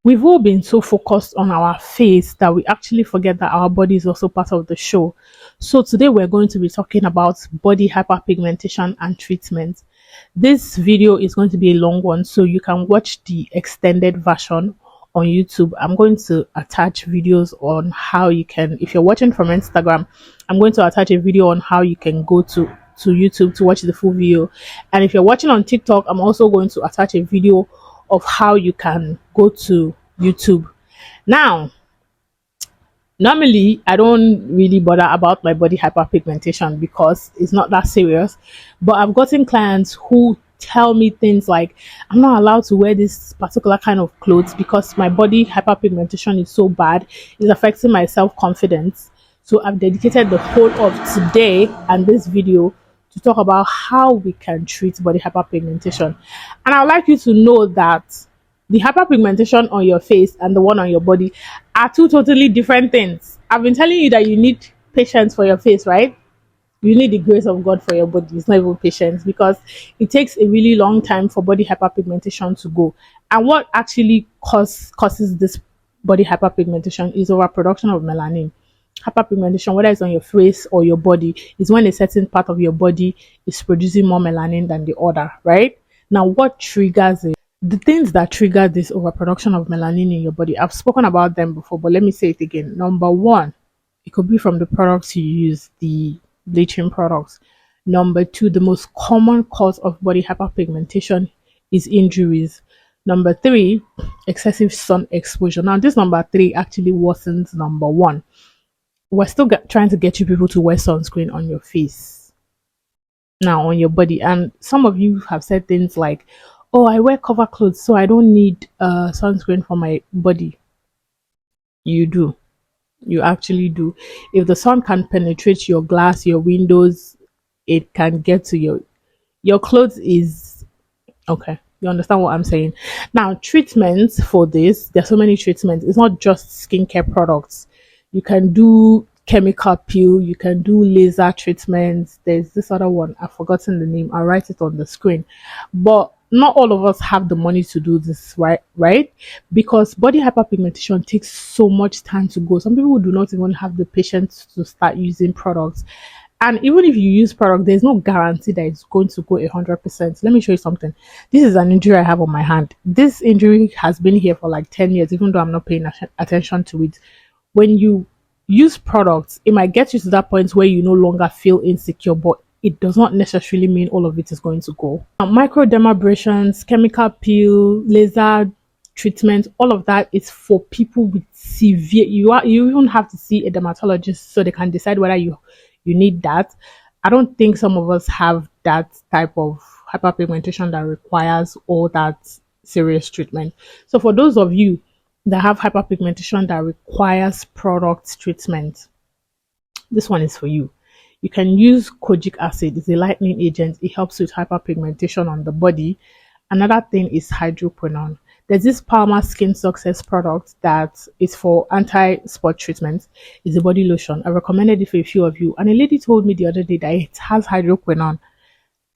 We've all been so focused on our face that we actually forget that our body is also part of the show. So today we're going to be talking about body hyperpigmentation and treatment. This video is going to be a long one, so you can watch the extended version on YouTube. I'm going to attach videos on how you can, if you're watching from Instagram, I'm going to attach a video on how you can go to YouTube to watch the full video. And if you're watching on TikTok, I'm also going to attach a video of how you can go to YouTube. Now, normally I don't really bother about my body hyperpigmentation because it's not that serious, but I've gotten clients who tell me things like, I'm not allowed to wear this particular kind of clothes because my body hyperpigmentation is so bad, it's affecting my self-confidence. So I've dedicated the whole of today and this video to talk about how we can treat body hyperpigmentation. And I would like you to know that the hyperpigmentation on your face and the one on your body are two totally different things. I've been telling you that you need patience for your face, right? You need the grace of God for your body. It's not even patience, because it takes a really long time for body hyperpigmentation to go. And what actually causes this body hyperpigmentation is overproduction of melanin. Hyperpigmentation, whether it's on your face or your body, is when a certain part of your body is producing more melanin than the other, right? Now, what triggers it? The things that trigger this overproduction of melanin in your body, I've spoken about them before, but let me say it again. Number one, it could be from the products you use, the bleaching products. Number two, the most common cause of body hyperpigmentation is injuries. Number three, excessive sun exposure. Now, this number three actually worsens number one. We're still trying to get you people to wear sunscreen on your face, now on your body. And some of you have said things like, oh, I wear cover clothes, so I don't need sunscreen for my body. You do. You actually do. If the sun can penetrate your glass, your windows, it can get to your clothes. Is okay. You understand what I'm saying? Now, treatments for this, there's so many treatments. It's not just skincare products. You can do chemical peel, you can do laser treatments. There's this other one, I've forgotten the name. I'll write it on the screen. But not all of us have the money to do this, right? Because body hyperpigmentation takes so much time to go. Some people do not even have the patience to start using products. And even if you use product, there's no guarantee that it's going to go 100%. Let me show you something. This is an injury I have on my hand. This injury has been here for like 10 years, even though I'm not paying attention to it. When you use products, it might get you to that point where you no longer feel insecure, but it does not necessarily mean all of it is going to go. Microdermabrasions, chemical peel, laser treatment, all of that is for people with severe, you even have to see a dermatologist so they can decide whether you need that. I don't think some of us have that type of hyperpigmentation that requires all that serious treatment. So for those of you that have hyperpigmentation that requires product treatment, this one is for you. You can use kojic acid. It's a lightening agent. It helps with hyperpigmentation on the body. Another thing is hydroquinone. There's this Palmer Skin Success product that is for anti-spot treatment. It's a body lotion. I recommended it for a few of you. And a lady told me the other day that it has hydroquinone.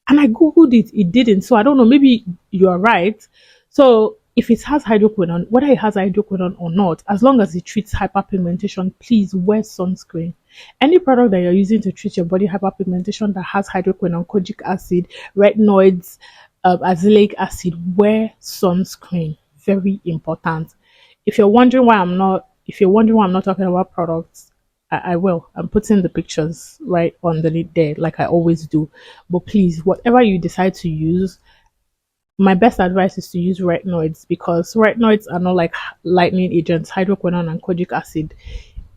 And I Googled it. It didn't. So I don't know. Maybe you are right. So if it has hydroquinone, whether it has hydroquinone or not, as long as it treats hyperpigmentation, please wear sunscreen. Any product that you're using to treat your body hyperpigmentation that has hydroquinone, kojic acid, retinoids, azelaic acid, wear sunscreen. Very important. If you're wondering why I'm not talking about products, I will. I'm putting the pictures right on the lid there, like I always do. But please, whatever you decide to use, my best advice is to use retinoids, because retinoids are not like lightening agents. Hydroquinone and kojic acid,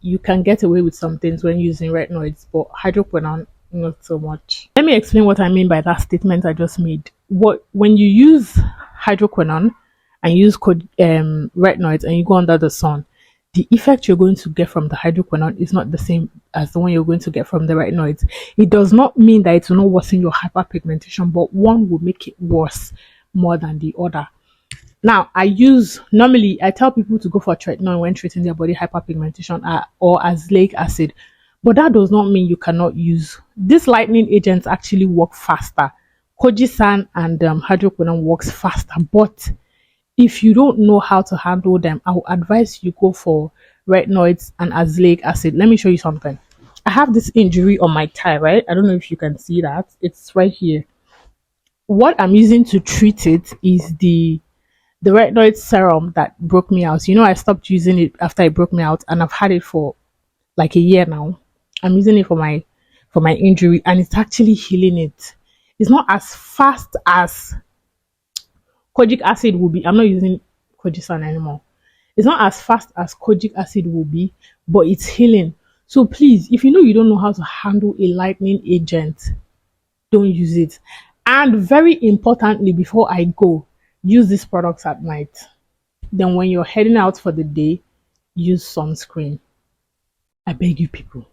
you can get away with some things when using retinoids, but hydroquinone, not so much. Let me explain what I mean by that statement I just made. When you use hydroquinone and use retinoids and you go under the sun, the effect you're going to get from the hydroquinone is not the same as the one you're going to get from the retinoids. It does not mean that it will not worsen your hyperpigmentation, but one will make it worse more than the other. Now, normally I tell people to go for tretinoin when treating their body hyperpigmentation or azelaic acid, but that does not mean you cannot use. These lightening agents actually work faster. Kojisan and hydroquinone works faster, but If you don't know how to handle them, I would advise you go for retinoids and azelaic acid. Let me show you something. I have this injury on my thigh, right? I don't know if you can see that. It's right here. What I'm using to treat it is the retinoid serum that broke me out. You know, I stopped using it after it broke me out, and I've had it for like a year now. I'm using it for my injury, and it's actually healing it. It's not as fast as kojic acid will be. I'm not using kojisan anymore. It's not as fast as kojic acid will be, but it's healing. So please, if you know you don't know how to handle a lightning agent, don't use it. And very importantly, before I go, use these products at night. Then when you're heading out for the day, use sunscreen. I beg you people.